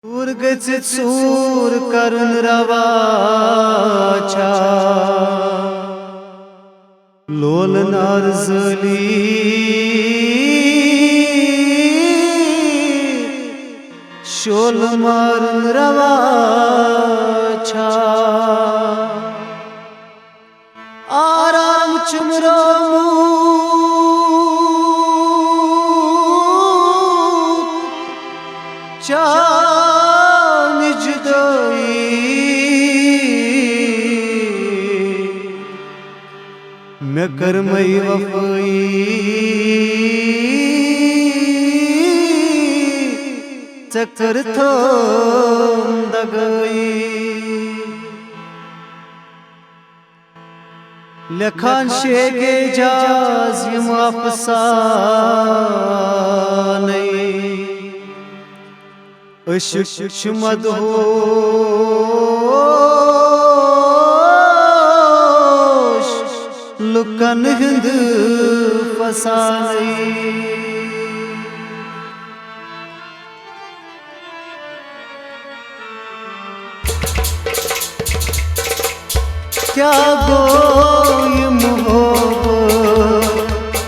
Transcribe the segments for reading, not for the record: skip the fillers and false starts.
सूर गचित सूर करुन रवाचा लोल नारजली शोल मारुन रवाचा आराम चुमरो मैं करमई वफाई चक्कर थोम दगई लखान शेगे जाज यम अफसाने अशुश मदहो लुकन हिंद फसाने क्या गोई मोहब्बत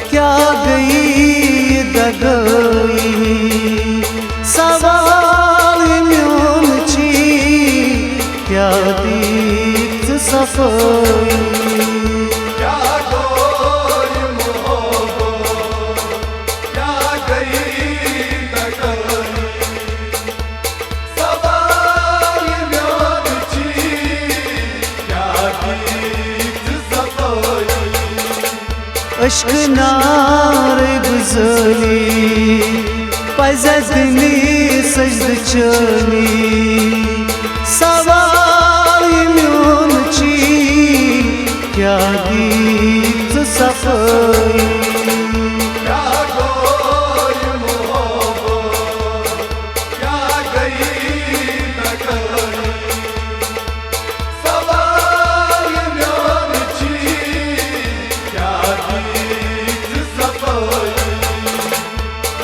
क्या गई दगई सवाल म्योन छी क्या दीप्त सफाई अश्क नार गुजली पजदनी सजद चली सवाल म्योन छी क्या दीप्त सफाई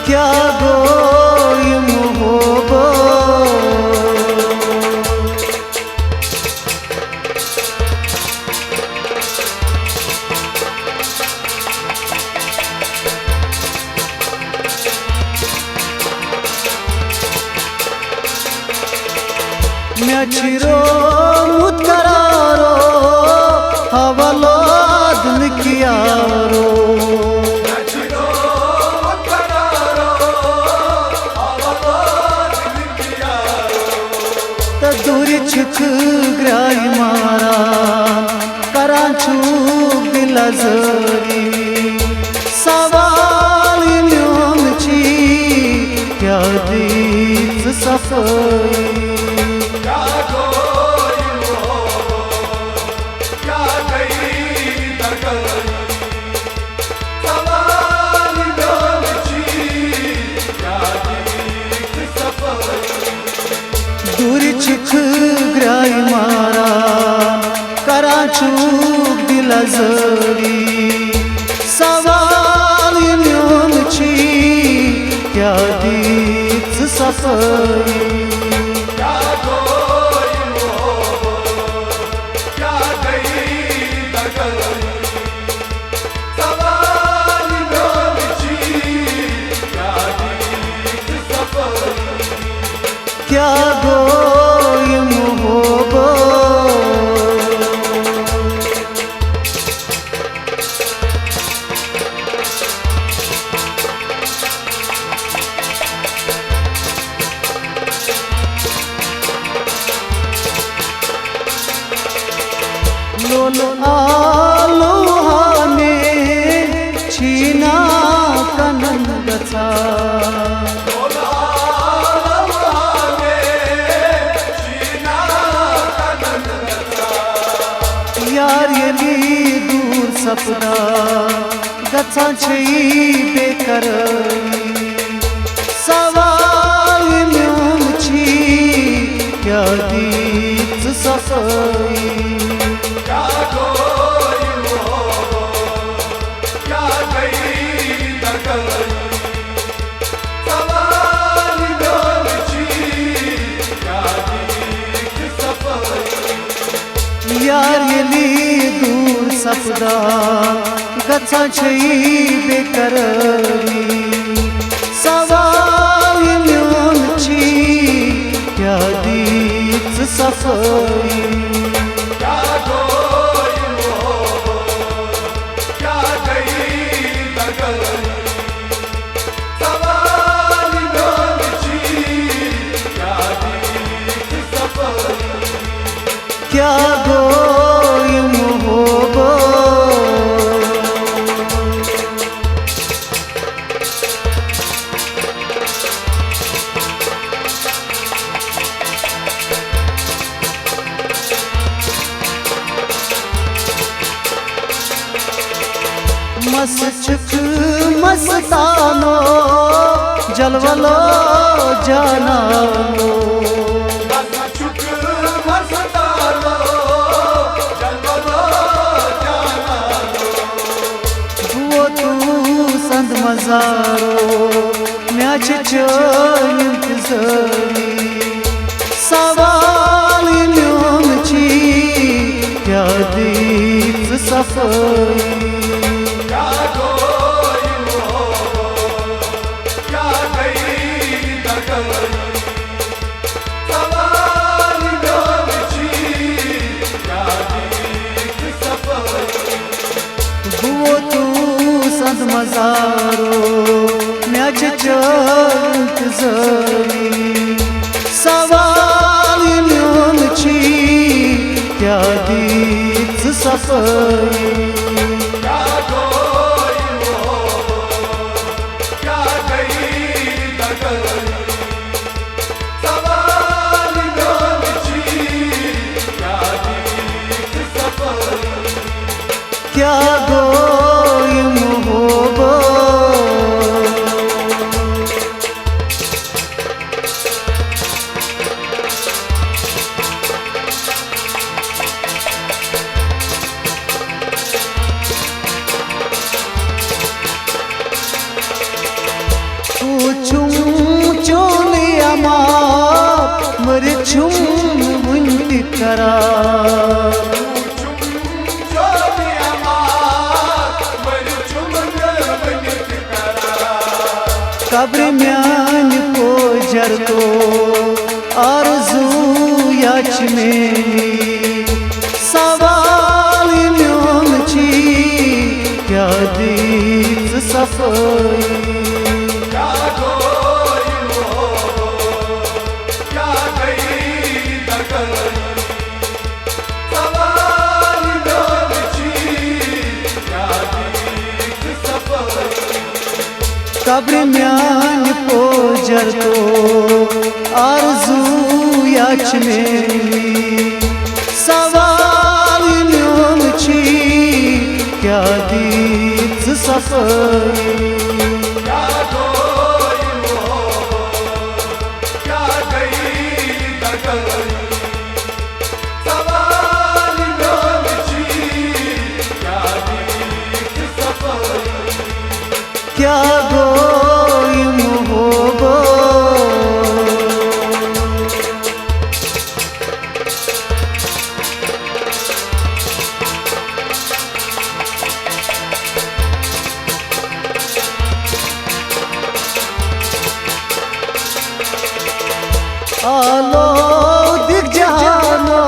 क्या गोई मैं चिरो मुतकरारो हवालो दिन कियारो दूरी छुक ग्राई मारा करांचू दिलजरी सवाल म्योन छी क्या दीप्त सफाई दूरी छिख ग्राई मारा करांचू दिलजरी सवाल म्योन छी क्या दीप्त सफाई क्या गोई लोलो आलोहाने छीना कनन गथा यार यली दूर सपना गथा छई बेकर सवाल म्योन छी क्या दीप्त सफाई यली दूर सपदा गच्छा छई बेकरारी सवाल म्योन छी क्या दीच सफाई क्या गोई मस्चुक मस्तानो जलवलो जानानो मजारो म्याच इंतजारी सवाल म्योन छी क्या दीप सफाई मजारो म्याच इंतजारी सवाल म्योन छी क्या दीप सफाई क्या गोई मरछुम बुंदी करा कब्र म्यान को जर को आरज़ू याच में सवाल म्योन छी क्या दीप सफाई कब्र म्यान पोजर को आरज़ू याच में सवाल म्योन छी क्या दीप सफाई क्या गोई मोहब्बत आलो दिख जानो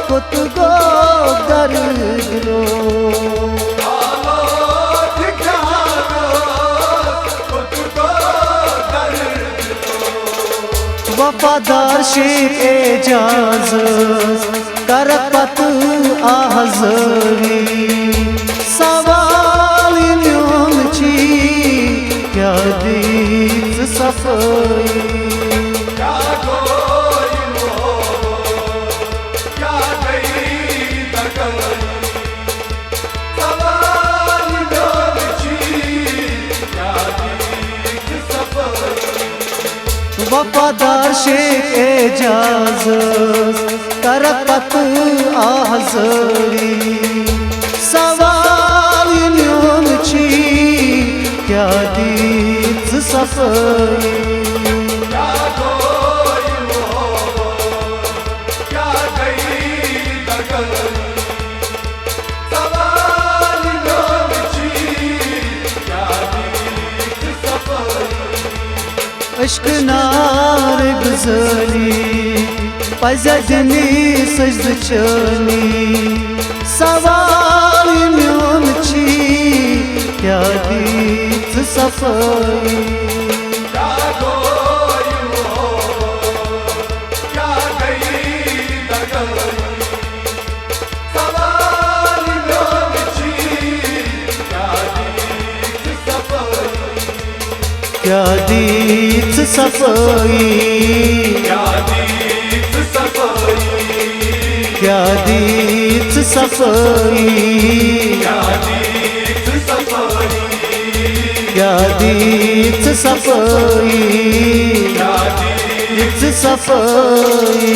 खुद को दर्द लो वफादार शेख एजाज करपत आहज़री सवाल म्योन छी क्या दीप सफाई वफादार शेख एजाज करपत आहज़री सवाल म्योन छी क्या दीप सफाई क्या गई अश्क नार गुजली पज़ दिनी सजद चनी सवाल म्योन छी क्या दीत सफाई क्या दीत सफाई क्या दीत सफाई क्या दीत सफाई सफाई